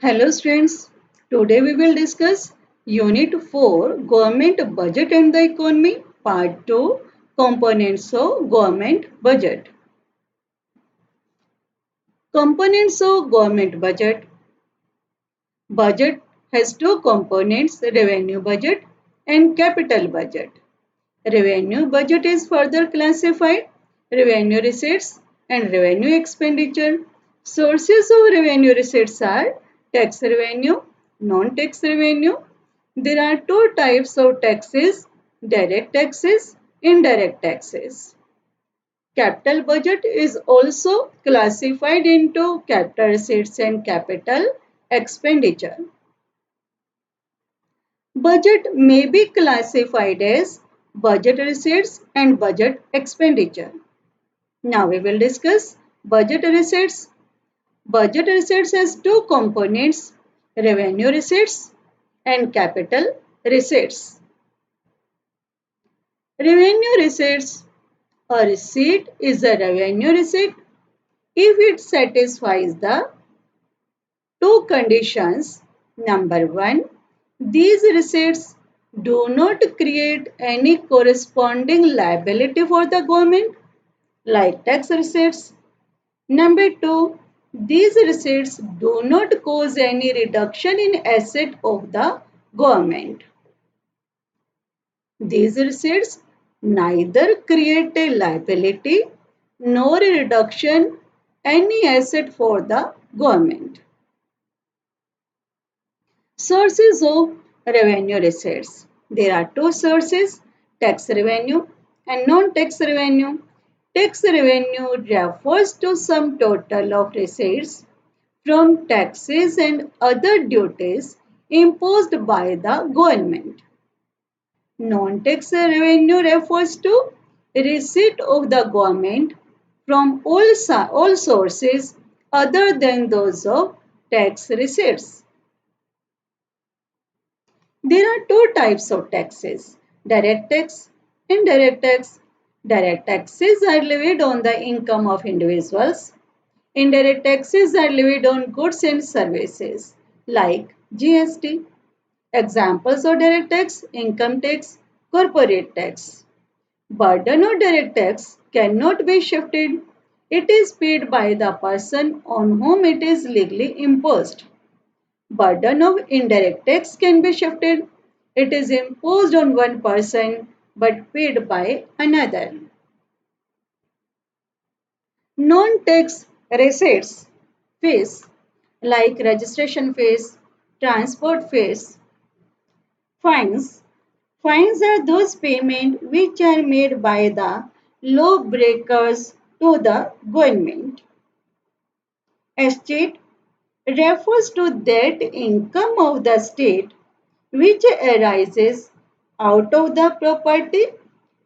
Hello students, today we will discuss Unit 4 Government Budget and the Economy Part 2 Components of Government Budget. Components of Government Budget. Budget has two components, revenue budget and capital budget. Revenue budget is further classified revenue receipts and revenue expenditure. Sources of revenue receipts are tax revenue, non-tax revenue. There are two types of taxes, direct taxes, indirect taxes. Capital budget is also classified into capital receipts and capital expenditure. Budget may be classified as budget receipts and budget expenditure. Now we will discuss budget receipts. Budget receipts has two components, revenue receipts and capital receipts. Revenue receipts. A receipt is a revenue receipt if it satisfies the two conditions. Number one, these receipts do not create any corresponding liability for the government like tax receipts. Number two, these receipts do not cause any reduction in asset of the government. These receipts neither create a liability nor a reduction any asset for the government. Sources of revenue receipts. There are two sources, tax revenue and non-tax revenue. Tax revenue refers to some total of receipts from taxes and other duties imposed by the government. Non-tax revenue refers to receipt of the government from all sources other than those of tax receipts. There are two types of taxes, direct tax, indirect tax. Direct taxes are levied on the income of individuals. Indirect taxes are levied on goods and services like GST. Examples of direct tax, income tax, corporate tax. Burden of direct tax cannot be shifted. It is paid by the person on whom it is legally imposed. Burden of indirect tax can be shifted. It is imposed on one person but paid by another. Non-tax receipts, fees like registration fees, transport fees, fines. Fines are those payments which are made by the lawbreakers to the government. Estate refers to that income of the state which arises out of the property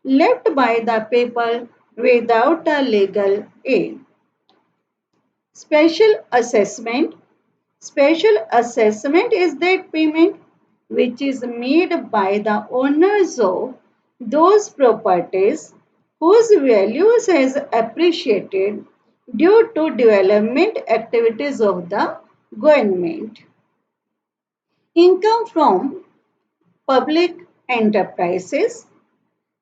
left by the people without a legal aid. Special assessment. Special assessment is that payment which is made by the owners of those properties whose values has appreciated due to development activities of the government. Income from public enterprises.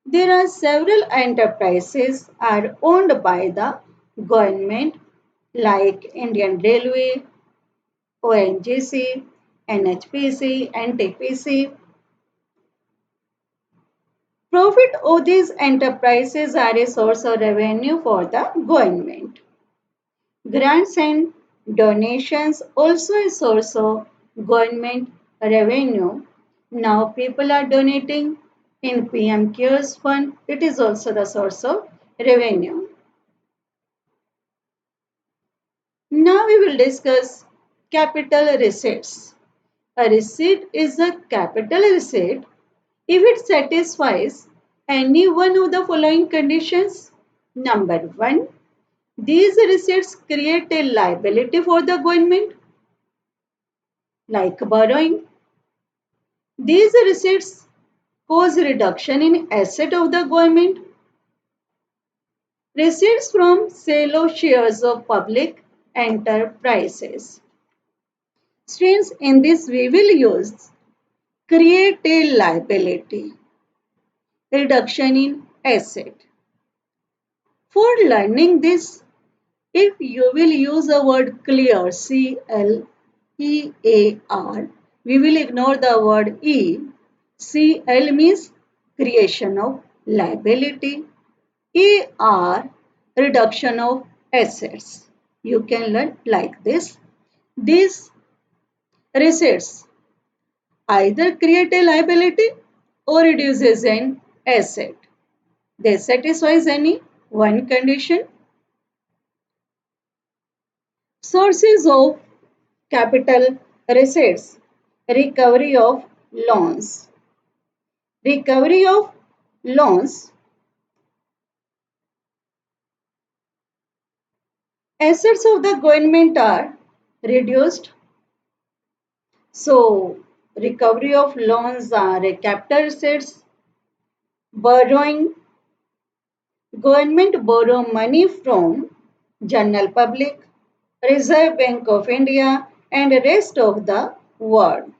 There are several enterprises are owned by the government like Indian Railway, ONGC, NHPC, NTPC. Profit of these enterprises are a source of revenue for the government. Grants and donations also a source of government revenue. Now people are donating in PM CARES fund. It is also the source of revenue. Now we will discuss capital receipts. A receipt is a capital receipt if it satisfies any one of the following conditions. Number one, these receipts create a liability for the government like borrowing. These receipts cause reduction in asset of the government. Receipts from sale of shares of public enterprises. Students, in this we will use create a liability, reduction in asset. For learning this, if you will use the word clear, C-L-E-A-R, we will ignore the word E. C-L means creation of liability. E-R, reduction of assets. You can learn like this. These receipts either create a liability or reduces an asset. They satisfies any one condition. Sources of capital receipts, recovery of loans. Recovery of loans, assets of the government are reduced. So, recovery of loans are a capital assets, borrowing, government borrow money from general public, Reserve Bank of India and rest of the world.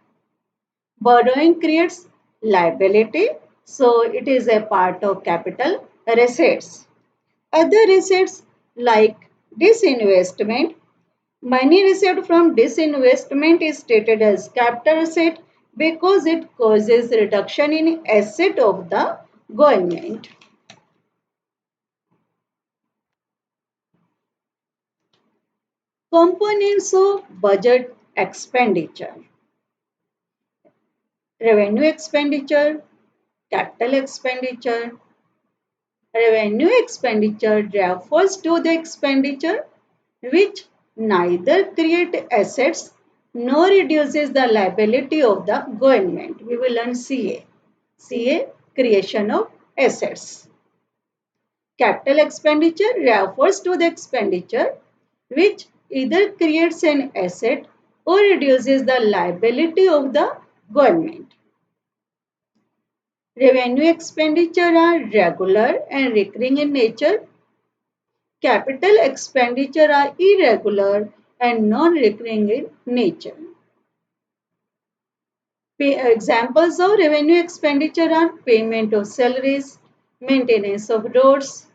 Borrowing creates liability, so it is a part of capital receipts. Other receipts like disinvestment, money received from disinvestment is stated as capital asset because it causes reduction in asset of the government. Components of budget expenditure. Revenue expenditure, capital expenditure. Revenue expenditure refers to the expenditure which neither create assets nor reduces the liability of the government. We will learn CA. CA, creation of assets. Capital expenditure refers to the expenditure which either creates an asset or reduces the liability of the government. Revenue expenditure are regular and recurring in nature. Capital expenditure are irregular and non-recurring in nature. Examples of revenue expenditure are payment of salaries, maintenance of roads.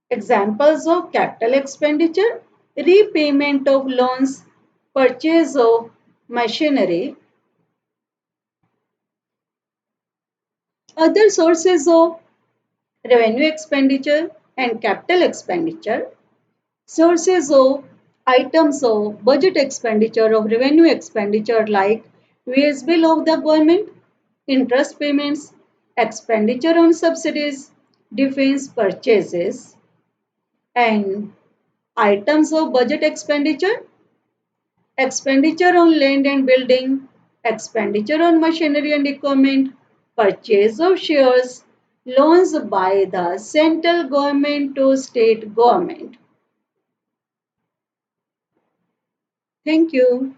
Examples of capital expenditure, repayment of loans, purchase of machinery. Other sources of revenue expenditure and capital expenditure. Sources of items of budget expenditure of revenue expenditure like wage bill of the government, interest payments, expenditure on subsidies, defense purchases, and items of budget expenditure, expenditure on land and building, expenditure on machinery and equipment, purchase of shares, loans by the central government to state government. Thank you.